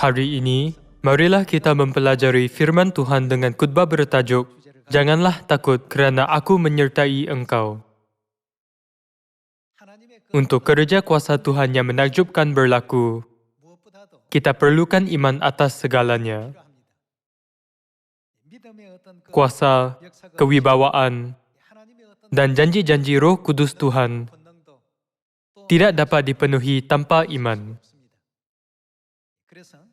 Hari ini, marilah kita mempelajari firman Tuhan dengan khutbah bertajuk, Janganlah takut kerana aku menyertai engkau. Untuk kerja kuasa Tuhan yang menakjubkan berlaku, kita perlukan iman atas segalanya. Kuasa, kewibawaan, dan janji-janji Roh Kudus Tuhan tidak dapat dipenuhi tanpa iman.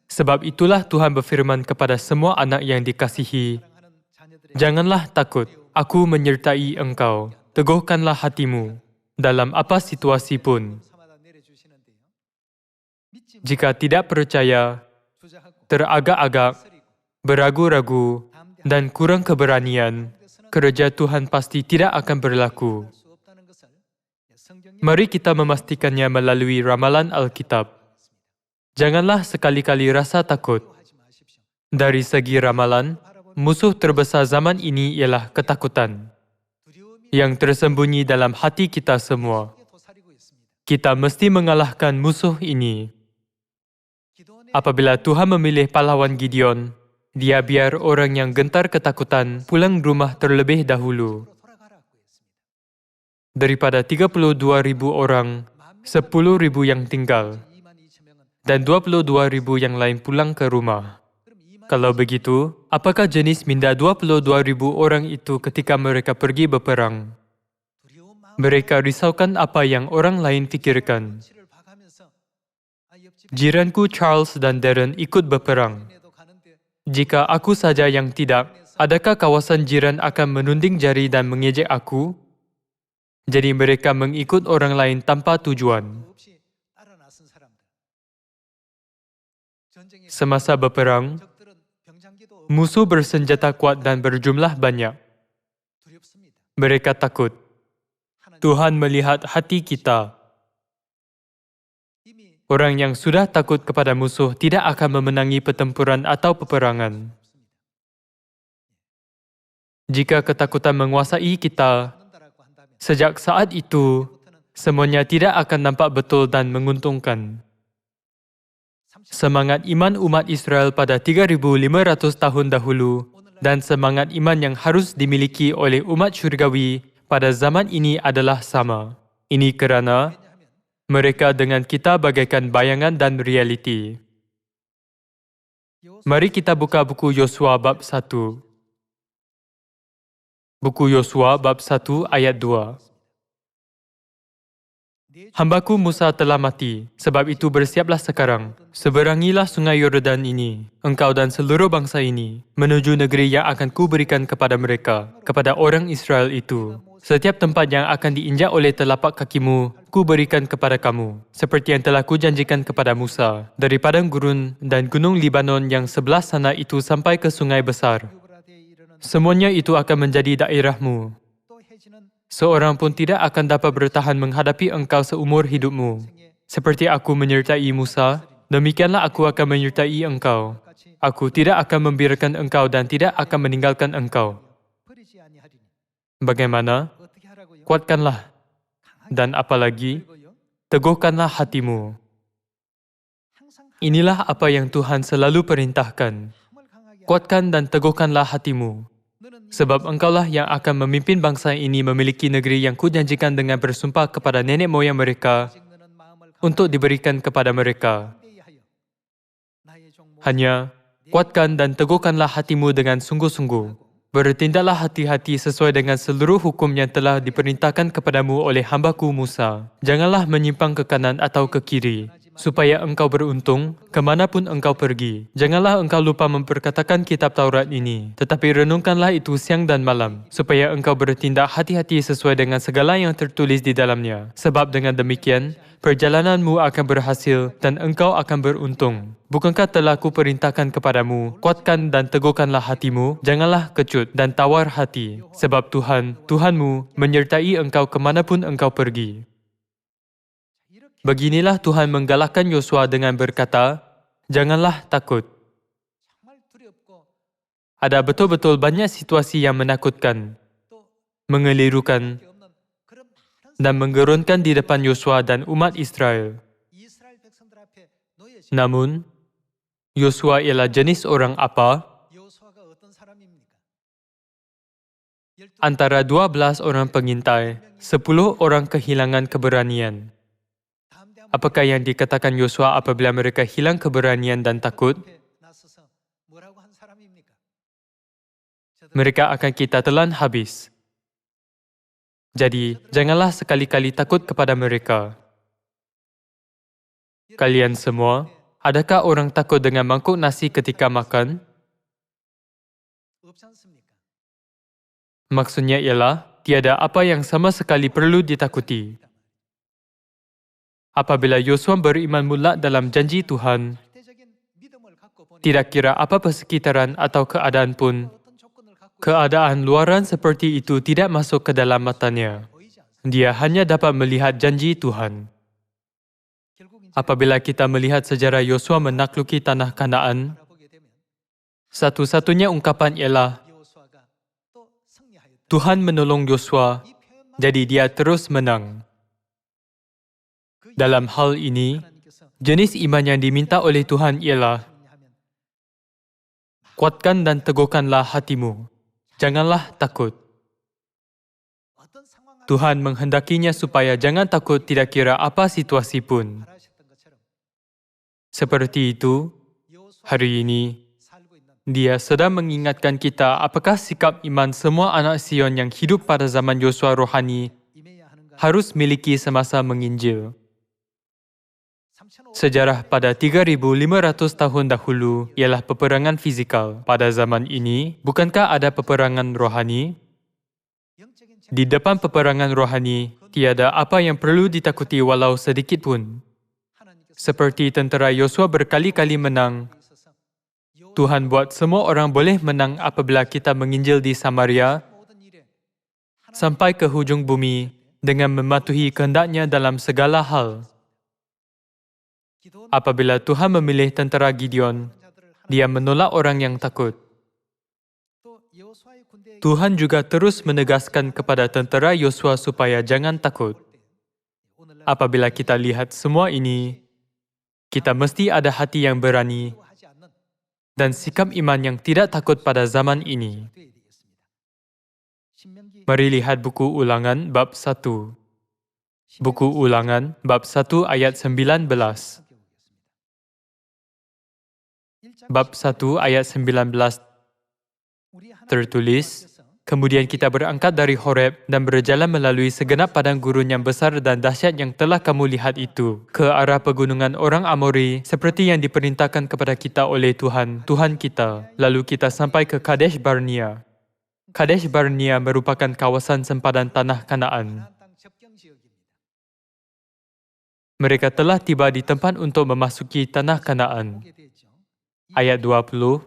Sebab itulah Tuhan berfirman kepada semua anak yang dikasihi, Janganlah takut, aku menyertai engkau. Teguhkanlah hatimu dalam apa situasi pun. Jika tidak percaya, teragak-agak, beragu-ragu, dan kurang keberanian, kerja Tuhan pasti tidak akan berlaku. Mari kita memastikannya melalui ramalan Alkitab. Janganlah sekali-kali rasa takut. Dari segi ramalan, musuh terbesar zaman ini ialah ketakutan yang tersembunyi dalam hati kita semua. Kita mesti mengalahkan musuh ini. Apabila Tuhan memilih pahlawan Gideon, Dia biar orang yang gentar ketakutan pulang rumah terlebih dahulu. Daripada 32,000 orang, 10,000 yang tinggal, dan 22,000 yang lain pulang ke rumah. Kalau begitu, apakah jenis minda 22,000 orang itu ketika mereka pergi berperang? Mereka risaukan apa yang orang lain fikirkan. Jiranku Charles dan Darren ikut berperang. Jika aku saja yang tidak, adakah kawasan jiran akan menunding jari dan mengejek aku? Jadi mereka mengikut orang lain tanpa tujuan. Semasa berperang, musuh bersenjata kuat dan berjumlah banyak. Mereka takut. Tuhan melihat hati kita. Orang yang sudah takut kepada musuh tidak akan memenangi pertempuran atau peperangan. Jika ketakutan menguasai kita, sejak saat itu, semuanya tidak akan nampak betul dan menguntungkan. Semangat iman umat Israel pada 3,500 tahun dahulu dan semangat iman yang harus dimiliki oleh umat syurgawi pada zaman ini adalah sama. Ini kerana mereka dengan kita bagaikan bayangan dan realiti. Mari kita buka buku Yosua bab 1. Buku Yosua bab 1 ayat 2. Hambaku Musa telah mati, sebab itu bersiaplah sekarang. Seberangilah sungai Yordan ini, engkau dan seluruh bangsa ini, menuju negeri yang akan kuberikan kepada mereka, kepada orang Israel itu. Setiap tempat yang akan diinjak oleh telapak kakimu, kuberikan kepada kamu, seperti yang telah kujanjikan kepada Musa, dari padang gurun dan gunung Libanon yang sebelah sana itu sampai ke sungai besar. Semuanya itu akan menjadi daerahmu. Seorang pun tidak akan dapat bertahan menghadapi engkau seumur hidupmu. Seperti aku menyertai Musa, demikianlah aku akan menyertai engkau. Aku tidak akan membiarkan engkau dan tidak akan meninggalkan engkau. Bagaimana? Kuatkanlah. Dan apalagi, teguhkanlah hatimu. Inilah apa yang Tuhan selalu perintahkan. Kuatkan dan teguhkanlah hatimu. Sebab engkaulah yang akan memimpin bangsa ini memiliki negeri yang kujanjikan dengan bersumpah kepada nenek moyang mereka untuk diberikan kepada mereka. Hanya, kuatkan dan teguhkanlah hatimu dengan sungguh-sungguh. Bertindaklah hati-hati sesuai dengan seluruh hukum yang telah diperintahkan kepadamu oleh hambaku Musa. Janganlah menyimpang ke kanan atau ke kiri, supaya engkau beruntung kemanapun engkau pergi. Janganlah engkau lupa memperkatakan kitab Taurat ini, tetapi renungkanlah itu siang dan malam, supaya engkau bertindak hati-hati sesuai dengan segala yang tertulis di dalamnya. Sebab dengan demikian, perjalananmu akan berhasil dan engkau akan beruntung. Bukankah telah kuperintahkan kepadamu, kuatkan dan teguhkanlah hatimu, janganlah kecut dan tawar hati, sebab Tuhan, Tuhanmu, menyertai engkau kemanapun engkau pergi. Beginilah Tuhan menggalakkan Yosua dengan berkata, janganlah takut. Ada betul-betul banyak situasi yang menakutkan, mengelirukan, dan menggerunkan di depan Yosua dan umat Israel. Namun, Yosua ialah jenis orang apa? Antara 12 orang pengintai, 10 orang kehilangan keberanian. Apakah yang dikatakan Yosua apabila mereka hilang keberanian dan takut? Mereka akan kita telan habis. Jadi, janganlah sekali-kali takut kepada mereka. Kalian semua, adakah orang takut dengan mangkuk nasi ketika makan? Maksudnya ialah, tiada apa yang sama sekali perlu ditakuti. Apabila Yosua beriman mutlak dalam janji Tuhan, tidak kira apa persekitaran atau keadaan pun, keadaan luaran seperti itu tidak masuk ke dalam matanya. Dia hanya dapat melihat janji Tuhan. Apabila kita melihat sejarah Yosua menakluki tanah Kanaan, satu-satunya ungkapan ialah Tuhan menolong Yosua, jadi dia terus menang. Dalam hal ini, jenis iman yang diminta oleh Tuhan ialah kuatkan dan teguhkanlah hatimu. Janganlah takut. Tuhan menghendakinya supaya jangan takut tidak kira apa situasi pun. Seperti itu, hari ini, Dia sedang mengingatkan kita apakah sikap iman semua anak Sion yang hidup pada zaman Yosua rohani harus miliki semasa menginjil. Sejarah pada 3,500 tahun dahulu ialah peperangan fizikal. Pada zaman ini, bukankah ada peperangan rohani? Di depan peperangan rohani, tiada apa yang perlu ditakuti walau sedikit pun. Seperti tentera Yosua berkali-kali menang, Tuhan buat semua orang boleh menang apabila kita menginjil di Samaria sampai ke hujung bumi dengan mematuhi kehendak-Nya dalam segala hal. Apabila Tuhan memilih tentera Gideon, Dia menolak orang yang takut. Tuhan juga terus menegaskan kepada tentera Yosua supaya jangan takut. Apabila kita lihat semua ini, kita mesti ada hati yang berani dan sikap iman yang tidak takut pada zaman ini. Mari lihat buku Ulangan bab 1. Buku Ulangan bab 1 ayat 19. Bab 1 ayat 19 tertulis, kemudian kita berangkat dari Horeb dan berjalan melalui segenap padang gurun yang besar dan dahsyat yang telah kamu lihat itu, ke arah pegunungan orang Amori, seperti yang diperintahkan kepada kita oleh Tuhan, Tuhan kita. Lalu kita sampai ke Kadesh Barnea. Kadesh Barnea merupakan kawasan sempadan tanah Kanaan. Mereka telah tiba di tempat untuk memasuki tanah Kanaan. Ayat 20,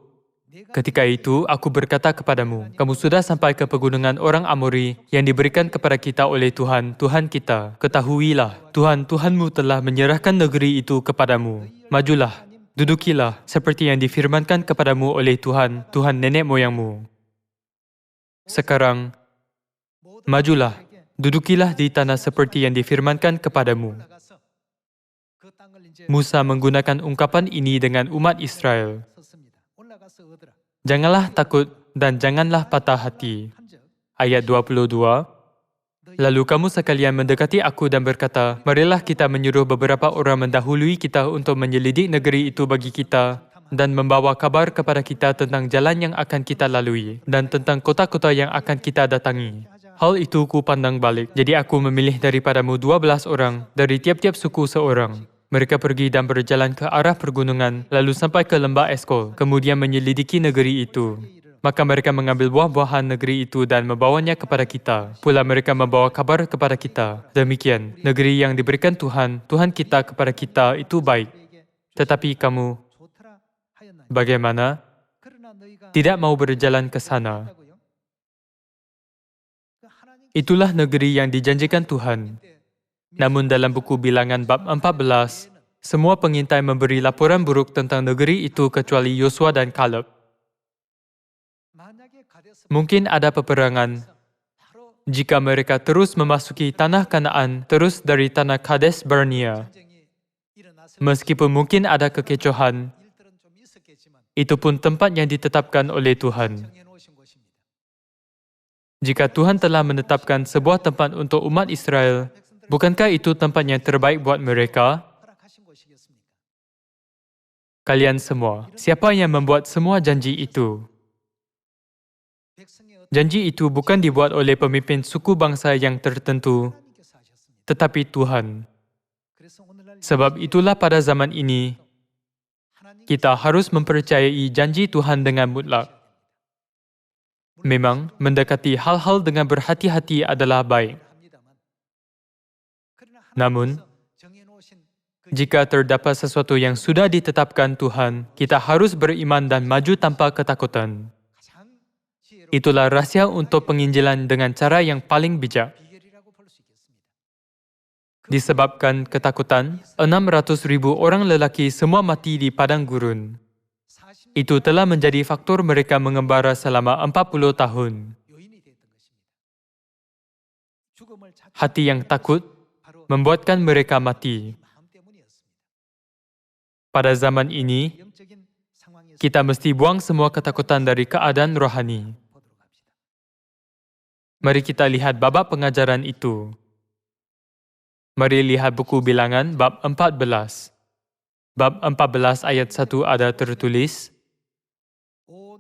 ketika itu, aku berkata kepadamu, kamu sudah sampai ke pegunungan orang Amori yang diberikan kepada kita oleh Tuhan, Tuhan kita. Ketahuilah, Tuhan, Tuhanmu telah menyerahkan negeri itu kepadamu. Majulah, dudukilah, seperti yang difirmankan kepadamu oleh Tuhan, Tuhan nenek moyangmu. Sekarang, majulah, dudukilah di tanah seperti yang difirmankan kepadamu. Musa menggunakan ungkapan ini dengan umat Israel. Janganlah takut dan janganlah patah hati. Ayat 22, lalu kamu sekalian mendekati aku dan berkata, marilah kita menyuruh beberapa orang mendahului kita untuk menyelidik negeri itu bagi kita dan membawa kabar kepada kita tentang jalan yang akan kita lalui dan tentang kota-kota yang akan kita datangi. Hal itu ku pandang balik. Jadi aku memilih daripadamu 12 orang, dari tiap-tiap suku seorang. Mereka pergi dan berjalan ke arah pergunungan, lalu sampai ke lembah Eskol, kemudian menyelidiki negeri itu. Maka mereka mengambil buah-buahan negeri itu dan membawanya kepada kita. Pula mereka membawa kabar kepada kita. Demikian, negeri yang diberikan Tuhan, Tuhan kita kepada kita itu baik. Tetapi kamu, bagaimana? Tidak mau berjalan ke sana. Itulah negeri yang dijanjikan Tuhan. Namun dalam buku Bilangan bab 14, semua pengintai memberi laporan buruk tentang negeri itu kecuali Yosua dan Kaleb. Mungkin ada peperangan jika mereka terus memasuki tanah Kanaan terus dari tanah Kadesh Barnea. Meskipun mungkin ada kekecohan, Itu pun tempat yang ditetapkan oleh Tuhan. Jika Tuhan telah menetapkan sebuah tempat untuk umat Israel, bukankah itu tempat yang terbaik buat mereka? Kalian semua, siapa yang membuat semua janji itu? Janji itu bukan dibuat oleh pemimpin suku bangsa yang tertentu, tetapi Tuhan. Sebab itulah pada zaman ini, kita harus mempercayai janji Tuhan dengan mutlak. Memang, mendekati hal-hal dengan berhati-hati adalah baik. Namun, jika terdapat sesuatu yang sudah ditetapkan Tuhan, kita harus beriman dan maju tanpa ketakutan. Itulah rahsia untuk penginjilan dengan cara yang paling bijak. Disebabkan ketakutan, 600,000 orang lelaki semua mati di padang gurun. Itu telah menjadi faktor mereka mengembara selama 40 tahun. Hati yang takut membuatkan mereka mati. Pada zaman ini, kita mesti buang semua ketakutan dari keadaan rohani. Mari kita lihat babak pengajaran itu. Mari lihat buku Bilangan bab 14. Bab 14 ayat 1 ada tertulis,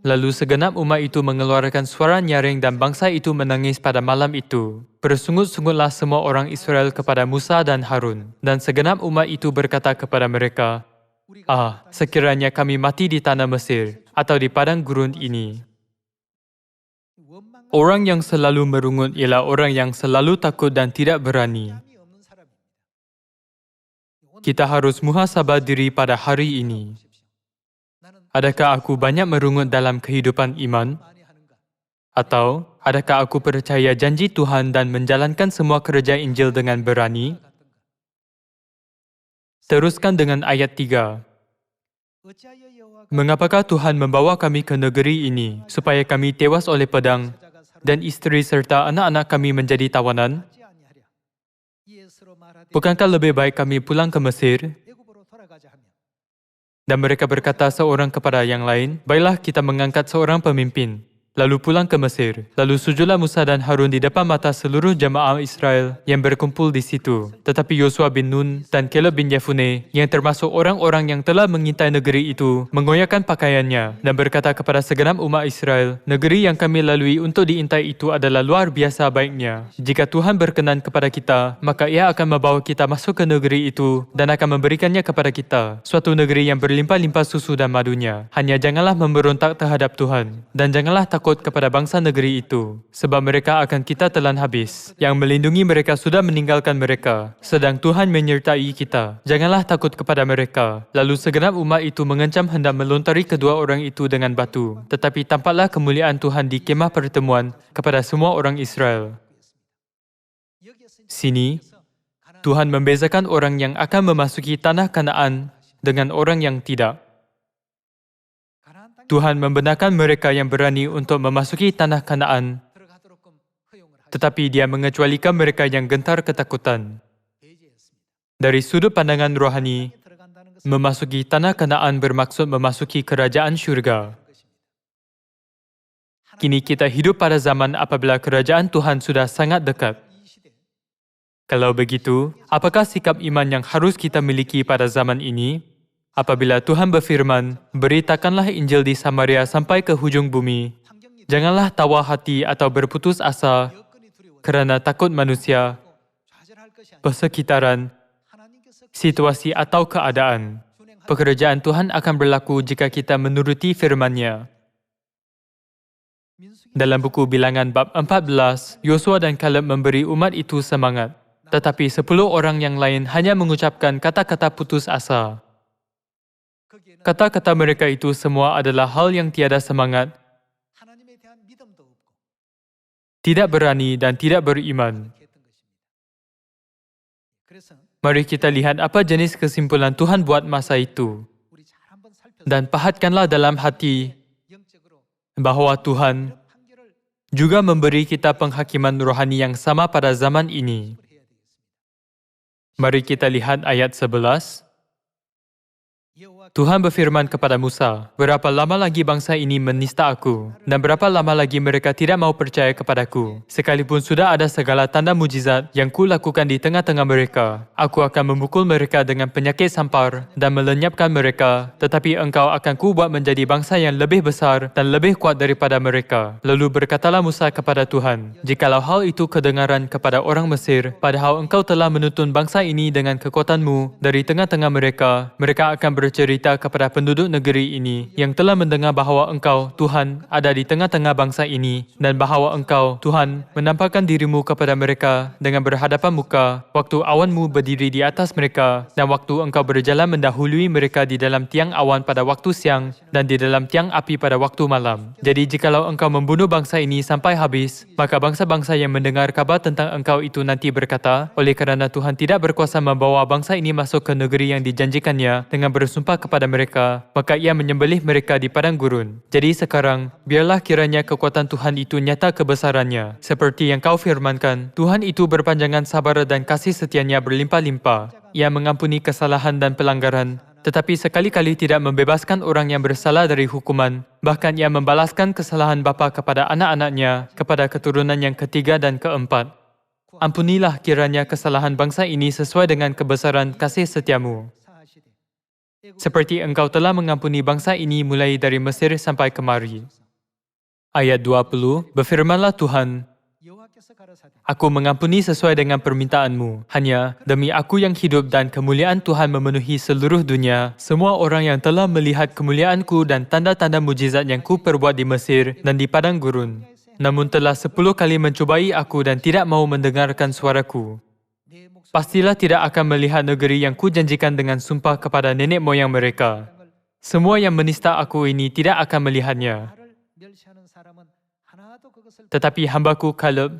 lalu segenap umat itu mengeluarkan suara nyaring dan bangsa itu menangis pada malam itu. Bersungut-sungutlah semua orang Israel kepada Musa dan Harun. Dan segenap umat itu berkata kepada mereka, sekiranya kami mati di tanah Mesir atau di padang gurun ini. Orang yang selalu merungut ialah orang yang selalu takut dan tidak berani. Kita harus muhasabah diri pada hari ini. Adakah aku banyak merungut dalam kehidupan iman? Atau, adakah aku percaya janji Tuhan dan menjalankan semua kerja Injil dengan berani? Teruskan dengan ayat 3. Mengapakah Tuhan membawa kami ke negeri ini, supaya kami tewas oleh pedang, dan isteri serta anak-anak kami menjadi tawanan? Bukankah lebih baik kami pulang ke Mesir? Dan mereka berkata seorang kepada yang lain, baiklah kita mengangkat seorang pemimpin, lalu pulang ke Mesir. Lalu sujudlah Musa dan Harun di depan mata seluruh jemaah Israel yang berkumpul di situ. Tetapi Yosua bin Nun dan Caleb bin Yefune, yang termasuk orang-orang yang telah mengintai negeri itu, mengoyakkan pakaiannya dan berkata kepada segenap umat Israel, negeri yang kami lalui untuk diintai itu adalah luar biasa baiknya. Jika Tuhan berkenan kepada kita, maka Ia akan membawa kita masuk ke negeri itu dan akan memberikannya kepada kita, suatu negeri yang berlimpah-limpah susu dan madunya. Hanya janganlah memberontak terhadap Tuhan, dan janganlah takut kepada bangsa negeri itu, sebab mereka akan kita telan habis. Yang melindungi mereka sudah meninggalkan mereka, sedang Tuhan menyertai kita. Janganlah takut kepada mereka. Lalu segenap umat itu mengancam hendak melontari kedua orang itu dengan batu. Tetapi tampaklah kemuliaan Tuhan di kemah pertemuan kepada semua orang Israel. Sini, Tuhan membezakan orang yang akan memasuki tanah Kanaan dengan orang yang tidak. Tuhan membenarkan mereka yang berani untuk memasuki tanah Kanaan, tetapi Dia mengecualikan mereka yang gentar ketakutan. Dari sudut pandangan rohani, memasuki tanah Kanaan bermaksud memasuki kerajaan syurga. Kini kita hidup pada zaman apabila kerajaan Tuhan sudah sangat dekat. Kalau begitu, apakah sikap iman yang harus kita miliki pada zaman ini? Apabila Tuhan berfirman, beritakanlah Injil di Samaria sampai ke hujung bumi. Janganlah tawar hati atau berputus asa kerana takut manusia, persekitaran, situasi atau keadaan. Pekerjaan Tuhan akan berlaku jika kita menuruti firman-Nya. Dalam buku Bilangan bab 14, Yosua dan Caleb memberi umat itu semangat. Tetapi 10 orang yang lain hanya mengucapkan kata-kata putus asa. Kata-kata mereka itu semua adalah hal yang tiada semangat, tidak berani dan tidak beriman. Mari kita lihat apa jenis kesimpulan Tuhan buat masa itu. Dan pahatkanlah dalam hati bahawa Tuhan juga memberi kita penghakiman rohani yang sama pada zaman ini. Mari kita lihat ayat 11. Tuhan berfirman kepada Musa, "Berapa lama lagi bangsa ini menista aku? Dan berapa lama lagi mereka tidak mau percaya kepadaku? Sekalipun sudah ada segala tanda mujizat yang kulakukan di tengah-tengah mereka, aku akan memukul mereka dengan penyakit sampar dan melenyapkan mereka. Tetapi engkau akan kubuat menjadi bangsa yang lebih besar dan lebih kuat daripada mereka." Lalu berkatalah Musa kepada Tuhan, "Jikalau hal itu kedengaran kepada orang Mesir, padahal engkau telah menuntun bangsa ini dengan kekuatanmu dari tengah-tengah mereka, mereka akan bercerita kepada penduduk negeri ini yang telah mendengar bahawa engkau, Tuhan, ada di tengah-tengah bangsa ini dan bahawa engkau, Tuhan, menampakkan dirimu kepada mereka dengan berhadapan muka waktu awanmu berdiri di atas mereka dan waktu engkau berjalan mendahului mereka di dalam tiang awan pada waktu siang dan di dalam tiang api pada waktu malam. Jadi jikalau engkau membunuh bangsa ini sampai habis, maka bangsa-bangsa yang mendengar kabar tentang engkau itu nanti berkata, oleh kerana Tuhan tidak berkuasa membawa bangsa ini masuk ke negeri yang dijanjikannya dengan bersumpah kepada mereka, maka ia menyembelih mereka di padang gurun. Jadi sekarang, biarlah kiranya kekuatan Tuhan itu nyata kebesarannya. Seperti yang kau firmankan, Tuhan itu berpanjangan sabar dan kasih setianya berlimpah-limpah. Ia mengampuni kesalahan dan pelanggaran, tetapi sekali-kali tidak membebaskan orang yang bersalah dari hukuman. Bahkan ia membalaskan kesalahan bapa kepada anak-anaknya, kepada keturunan yang ketiga dan keempat. Ampunilah kiranya kesalahan bangsa ini sesuai dengan kebesaran kasih setiamu. Seperti engkau telah mengampuni bangsa ini mulai dari Mesir sampai kemari. Ayat 20, berfirmanlah Tuhan, "Aku mengampuni sesuai dengan permintaanmu. Hanya demi aku yang hidup dan kemuliaan Tuhan memenuhi seluruh dunia, semua orang yang telah melihat kemuliaanku dan tanda-tanda mujizat yang ku perbuat di Mesir dan di padang gurun, namun telah 10 kali mencubai aku dan tidak mau mendengarkan suaraku. Pastilah tidak akan melihat negeri yang kujanjikan dengan sumpah kepada nenek moyang mereka. Semua yang menista aku ini tidak akan melihatnya. Tetapi hambaku Kaleb,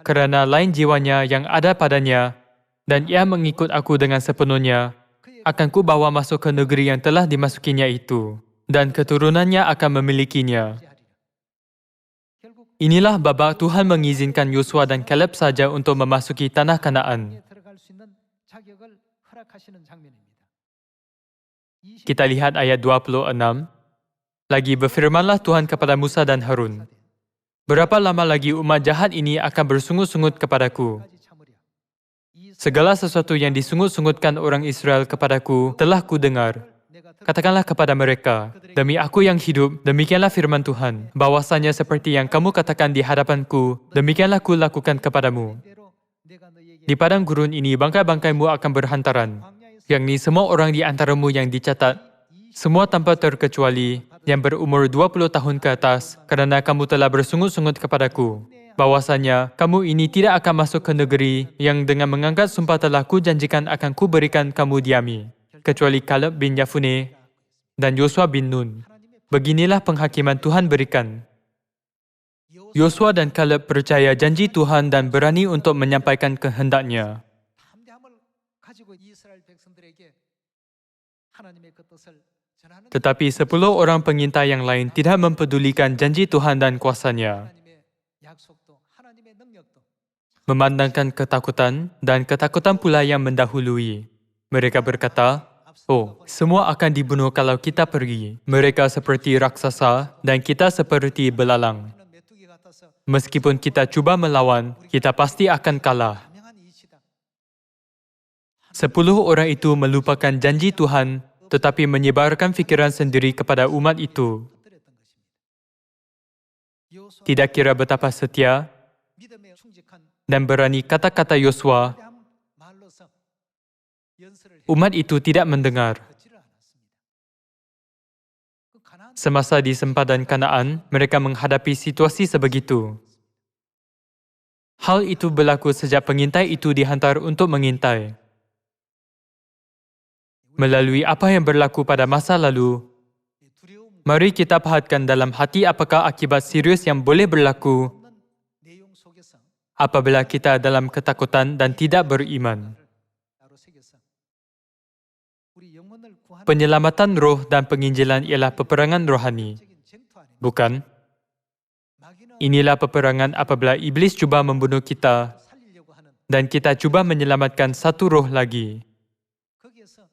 kerana lain jiwanya yang ada padanya, dan ia mengikut aku dengan sepenuhnya, akan ku bawa masuk ke negeri yang telah dimasukinya itu, dan keturunannya akan memilikinya." Inilah babak Tuhan mengizinkan Yosua dan Kaleb saja untuk memasuki tanah Kanaan. Kita lihat ayat 26. Lagi berfirmanlah Tuhan kepada Musa dan Harun, "Berapa lama lagi umat jahat ini akan bersungut-sungut kepadaku? Segala sesuatu yang disungut-sungutkan orang Israel kepadaku telah ku dengar. Katakanlah kepada mereka, demi aku yang hidup, demikianlah firman Tuhan, bahwasanya seperti yang kamu katakan di hadapanku, demikianlah ku lakukan kepadamu. Di padang gurun ini bangkai-bangkaimu akan berhantaran, yakni semua orang di antaramu yang dicatat, semua tanpa terkecuali, yang berumur 20 tahun ke atas, kerana kamu telah bersungut-sungut kepadaku, bahwasanya kamu ini tidak akan masuk ke negeri yang dengan mengangkat sumpah telah ku janjikan akan ku berikan kamu diami, kecuali Kaleb bin Yefune dan Yosua bin Nun. Beginilah penghakiman Tuhan berikan." Yosua dan Kaleb percaya janji Tuhan dan berani untuk menyampaikan kehendaknya. Tetapi 10 orang pengintai yang lain tidak mempedulikan janji Tuhan dan kuasanya. Memandangkan ketakutan dan ketakutan pula yang mendahului, mereka berkata, "Oh, semua akan dibunuh kalau kita pergi. Mereka seperti raksasa dan kita seperti belalang. Meskipun kita cuba melawan, kita pasti akan kalah." 10 orang itu melupakan janji Tuhan, tetapi menyebarkan fikiran sendiri kepada umat itu. Tidak kira betapa setia dan berani kata-kata Yosua, umat itu tidak mendengar. Semasa di sempadan Kanaan, mereka menghadapi situasi sebegitu. Hal itu berlaku sejak pengintai itu dihantar untuk mengintai. Melalui apa yang berlaku pada masa lalu, mari kita pahatkan dalam hati apakah akibat serius yang boleh berlaku apabila kita dalam ketakutan dan tidak beriman. Penyelamatan roh dan penginjilan ialah peperangan rohani. Bukan? Inilah peperangan apabila iblis cuba membunuh kita dan kita cuba menyelamatkan satu roh lagi.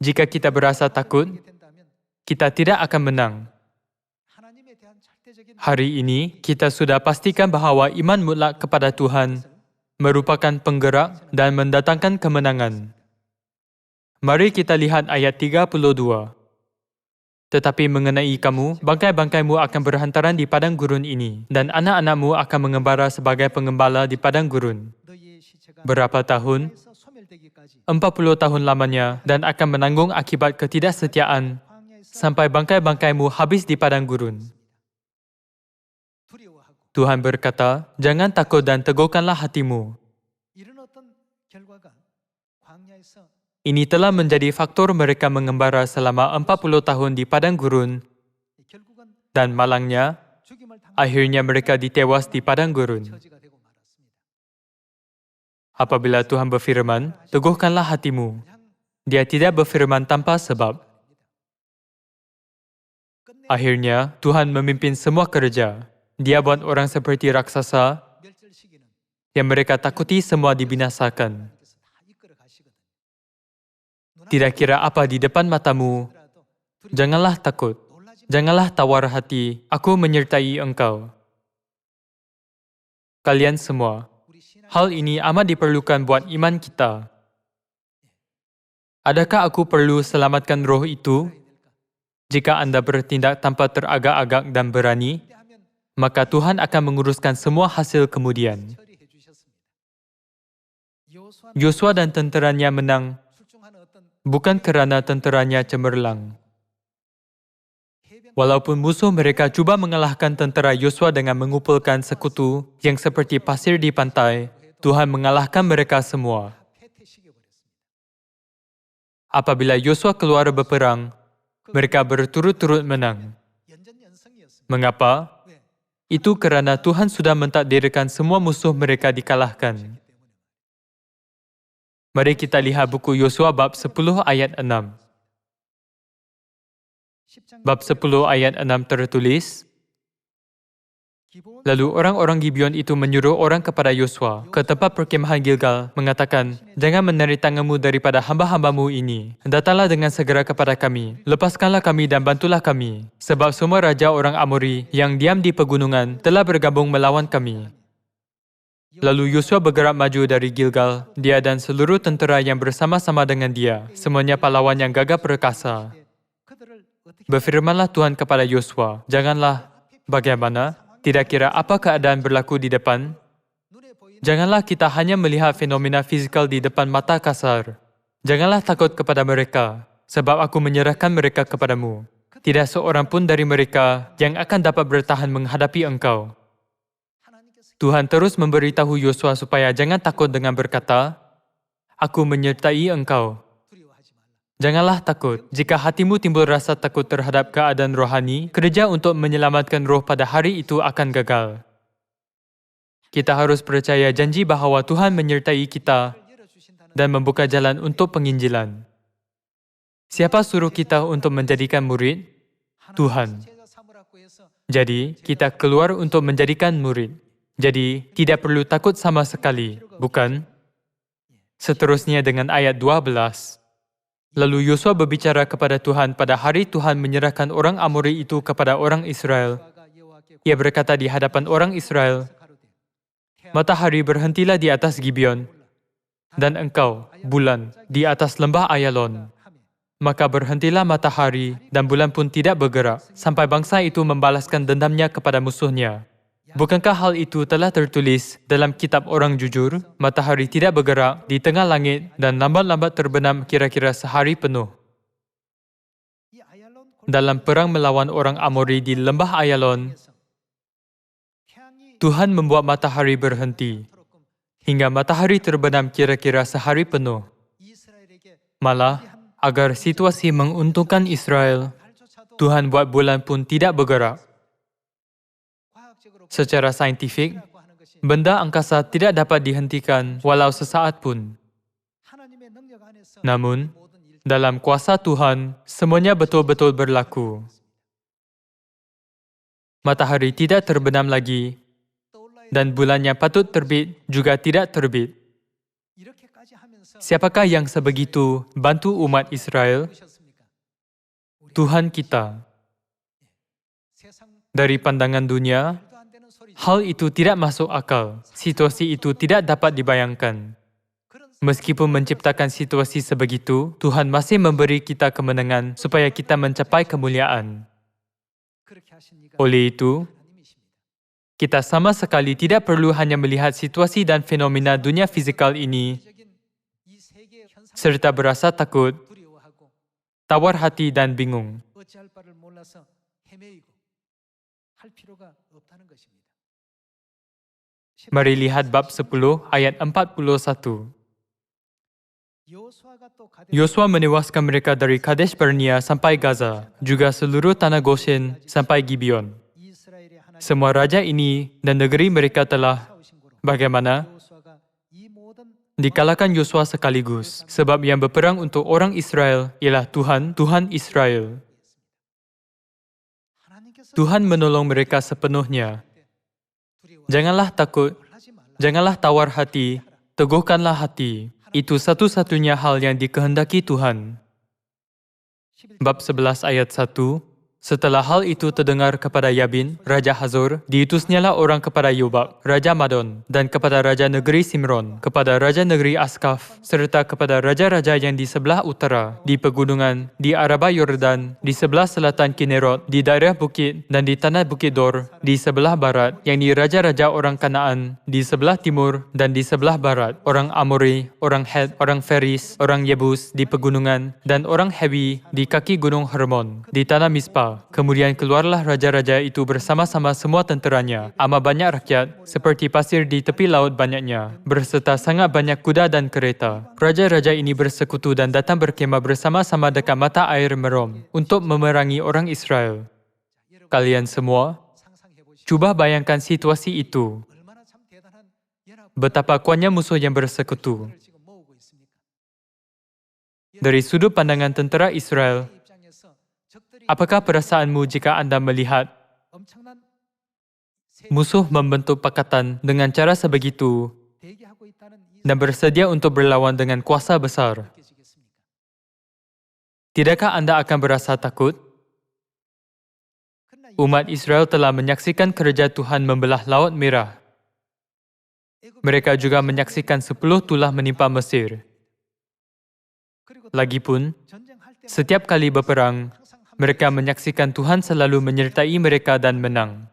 Jika kita berasa takut, kita tidak akan menang. Hari ini, kita sudah pastikan bahawa iman mutlak kepada Tuhan merupakan penggerak dan mendatangkan kemenangan. Mari kita lihat ayat 32. Tetapi mengenai kamu, bangkai-bangkaimu akan berhantaran di padang gurun ini, dan anak-anakmu akan mengembara sebagai pengembala di padang gurun. Berapa tahun? 40 tahun lamanya, dan akan menanggung akibat ketidaksetiaan sampai bangkai-bangkaimu habis di padang gurun. Tuhan berkata, jangan takut dan teguhkanlah hatimu. Ini telah menjadi faktor mereka mengembara selama 40 tahun di padang gurun, dan malangnya, akhirnya mereka ditewas di padang gurun. Apabila Tuhan berfirman, teguhkanlah hatimu. Dia tidak berfirman tanpa sebab. Akhirnya, Tuhan memimpin semua kerja. Dia buat orang seperti raksasa yang mereka takuti semua dibinasakan. Tidak kira apa di depan matamu, janganlah takut, janganlah tawar hati, aku menyertai engkau. Kalian semua, hal ini amat diperlukan buat iman kita. Adakah aku perlu selamatkan roh itu? Jika Anda bertindak tanpa teragak-agak dan berani, maka Tuhan akan menguruskan semua hasil kemudian. Yosua dan tenteranya menang bukan kerana tenteranya cemerlang. Walaupun musuh mereka cuba mengalahkan tentera Yosua dengan mengumpulkan sekutu yang seperti pasir di pantai, Tuhan mengalahkan mereka semua. Apabila Yosua keluar berperang, mereka berturut-turut menang. Mengapa? Itu kerana Tuhan sudah mentakdirkan semua musuh mereka dikalahkan. Mari kita lihat buku Yosua bab 10 ayat 6. Bab 10 ayat 6 tertulis, lalu orang-orang Gibeon itu menyuruh orang kepada Yosua ke tempat perkemahan Gilgal, mengatakan, jangan menarik tanganmu daripada hamba-hambamu ini. Datanglah dengan segera kepada kami, lepaskanlah kami dan bantulah kami, sebab semua raja orang Amori yang diam di pegunungan telah bergabung melawan kami. Lalu Yosua bergerak maju dari Gilgal, dia dan seluruh tentera yang bersama-sama dengan dia, semuanya pahlawan yang gagah perkasa. Berfirmanlah Tuhan kepada Yosua, janganlah, bagaimana? Tidak kira apa keadaan berlaku di depan, janganlah kita hanya melihat fenomena fizikal di depan mata kasar. Janganlah takut kepada mereka, sebab aku menyerahkan mereka kepadamu. Tidak seorang pun dari mereka yang akan dapat bertahan menghadapi engkau. Tuhan terus memberitahu Yosua supaya jangan takut dengan berkata, aku menyertai engkau. Janganlah takut. Jika hatimu timbul rasa takut terhadap keadaan rohani, kerja untuk menyelamatkan roh pada hari itu akan gagal. Kita harus percaya janji bahawa Tuhan menyertai kita dan membuka jalan untuk penginjilan. Siapa suruh kita untuk menjadikan murid? Tuhan. Jadi, kita keluar untuk menjadikan murid. Jadi, tidak perlu takut sama sekali, bukan? Seterusnya dengan ayat 12. Lalu Yosua berbicara kepada Tuhan pada hari Tuhan menyerahkan orang Amori itu kepada orang Israel. Ia berkata di hadapan orang Israel, matahari berhentilah di atas Gibeon, dan engkau, bulan, di atas lembah Ayalon. Maka berhentilah matahari dan bulan pun tidak bergerak, sampai bangsa itu membalaskan dendamnya kepada musuhnya. Bukankah hal itu telah tertulis dalam kitab orang jujur? Matahari tidak bergerak di tengah langit dan lambat-lambat terbenam kira-kira sehari penuh. Dalam perang melawan orang Amori di lembah Ayalon, Tuhan membuat matahari berhenti, hingga matahari terbenam kira-kira sehari penuh. Malah, agar situasi menguntungkan Israel, Tuhan buat bulan pun tidak bergerak. Secara saintifik, benda angkasa tidak dapat dihentikan walau sesaat pun. Namun, dalam kuasa Tuhan, semuanya betul-betul berlaku. Matahari tidak terbenam lagi, dan bulan yang patut terbit juga tidak terbit. Siapakah yang sebegitu bantu umat Israel? Tuhan kita. Dari pandangan dunia, hal itu tidak masuk akal. Situasi itu tidak dapat dibayangkan. Meskipun menciptakan situasi sebegitu, Tuhan masih memberi kita kemenangan supaya kita mencapai kemuliaan. Oleh itu, kita sama sekali tidak perlu hanya melihat situasi dan fenomena dunia fizikal ini serta berasa takut, tawar hati dan bingung. Mari lihat bab 10 ayat 41. Yosua menewaskan mereka dari Kadesh Barnea sampai Gaza, juga seluruh tanah Goshen sampai Gibeon. Semua raja ini dan negeri mereka telah bagaimana? Dikalahkan Yosua sekaligus, sebab yang berperang untuk orang Israel ialah Tuhan, Tuhan Israel. Tuhan menolong mereka sepenuhnya. Janganlah takut, janganlah tawar hati, teguhkanlah hati. Itu satu-satunya hal yang dikehendaki Tuhan. Bab 11 ayat 1. Setelah hal itu terdengar kepada Yabin, Raja Hazor, diutusnyalah orang kepada Yobab, Raja Madon, dan kepada Raja Negeri Simron, kepada Raja Negeri Askaf, serta kepada raja-raja yang di sebelah utara, di pegunungan, di Araba Yordan, di sebelah selatan Kinerot, di daerah bukit, dan di tanah Bukit Dor, di sebelah barat, yang di raja-raja orang Kanaan, di sebelah timur, dan di sebelah barat, orang Amori, orang Het, orang Feris, orang Yebus, di pegunungan, dan orang Hewi, di kaki gunung Hermon, di tanah Mispa. Kemudian keluarlah raja-raja itu bersama-sama semua tenteranya, amat banyak rakyat, seperti pasir di tepi laut banyaknya, berserta sangat banyak kuda dan kereta. Raja-raja ini bersekutu dan datang berkemah bersama-sama dekat mata air Merom, untuk memerangi orang Israel. Kalian semua, cuba bayangkan situasi itu. Betapa kuatnya musuh yang bersekutu. Dari sudut pandangan tentera Israel, apakah perasaanmu jika Anda melihat musuh membentuk pakatan dengan cara sebegitu dan bersedia untuk berlawan dengan kuasa besar? Tidakkah Anda akan berasa takut? Umat Israel telah menyaksikan kerja Tuhan membelah Laut Merah. Mereka juga menyaksikan 10 tulah menimpa Mesir. Lagipun, setiap kali berperang, mereka menyaksikan Tuhan selalu menyertai mereka dan menang.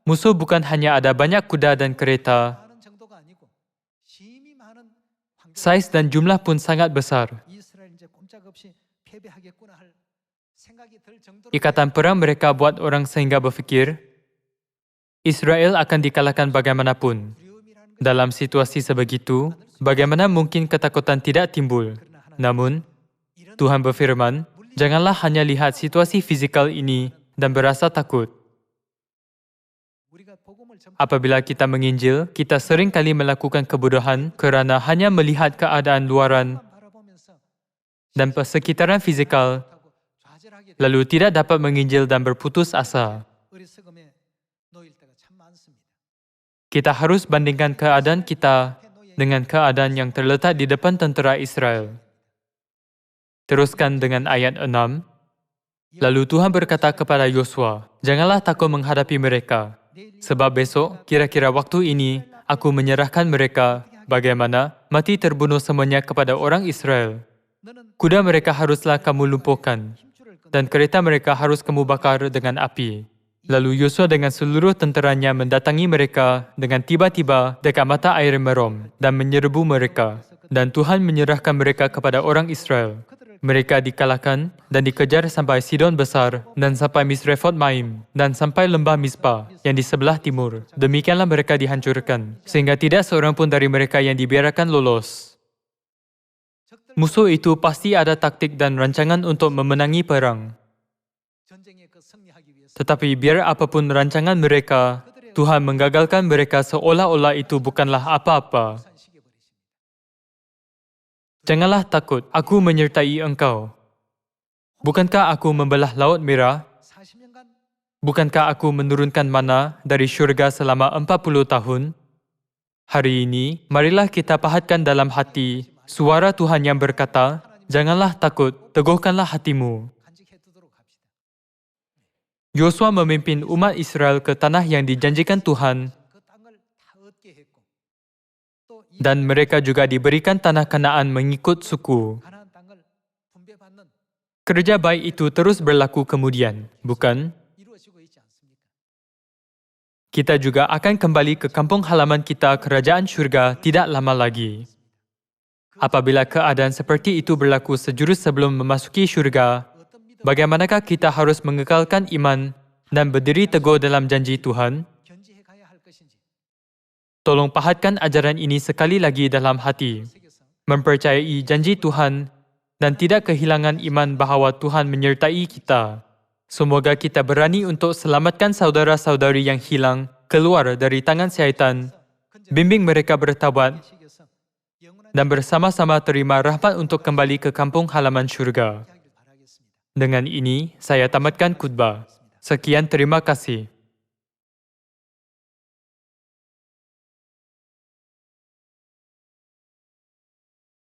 Musuh bukan hanya ada banyak kuda dan kereta, saiz dan jumlah pun sangat besar. Ikatan perang mereka buat orang sehingga berfikir, Israel akan dikalahkan bagaimanapun. Dalam situasi sebegitu, bagaimana mungkin ketakutan tidak timbul? Namun, Tuhan berfirman, janganlah hanya lihat situasi fizikal ini dan berasa takut. Apabila kita menginjil, kita sering kali melakukan kebodohan kerana hanya melihat keadaan luaran dan persekitaran fizikal, lalu tidak dapat menginjil dan berputus asa. Kita harus bandingkan keadaan kita dengan keadaan yang terletak di depan tentera Israel. Teruskan dengan ayat 6. Lalu Tuhan berkata kepada Yosua, janganlah takut menghadapi mereka, sebab besok, kira-kira waktu ini, aku menyerahkan mereka, bagaimana mati terbunuh semuanya kepada orang Israel. Kuda mereka haruslah kamu lumpuhkan, dan kereta mereka harus kamu bakar dengan api. Lalu Yosua dengan seluruh tenteranya mendatangi mereka dengan tiba-tiba dekat mata air Merom dan menyerbu mereka. Dan Tuhan menyerahkan mereka kepada orang Israel. Mereka dikalahkan dan dikejar sampai Sidon Besar dan sampai Misrefot Maim dan sampai lembah Mispa yang di sebelah timur. Demikianlah mereka dihancurkan, sehingga tidak seorang pun dari mereka yang dibiarkan lolos. Musuh itu pasti ada taktik dan rancangan untuk memenangi perang. Tetapi biar apapun rancangan mereka, Tuhan menggagalkan mereka seolah-olah itu bukanlah apa-apa. Janganlah takut, aku menyertai engkau. Bukankah aku membelah Laut Merah? Bukankah aku menurunkan mana dari syurga selama 40 tahun? Hari ini, marilah kita pahatkan dalam hati suara Tuhan yang berkata, "Janganlah takut, teguhkanlah hatimu." Yosua memimpin umat Israel ke tanah yang dijanjikan Tuhan dan mereka juga diberikan tanah Kanaan mengikut suku. Kerja baik itu terus berlaku kemudian, bukan? Kita juga akan kembali ke kampung halaman kita, kerajaan syurga, tidak lama lagi. Apabila keadaan seperti itu berlaku sejurus sebelum memasuki syurga, bagaimanakah kita harus mengekalkan iman dan berdiri teguh dalam janji Tuhan? Tolong pahatkan ajaran ini sekali lagi dalam hati, mempercayai janji Tuhan dan tidak kehilangan iman bahawa Tuhan menyertai kita. Semoga kita berani untuk selamatkan saudara-saudari yang hilang keluar dari tangan syaitan, bimbing mereka bertaubat, dan bersama-sama terima rahmat untuk kembali ke kampung halaman syurga. Dengan ini, saya tamatkan khutbah. Sekian, terima kasih.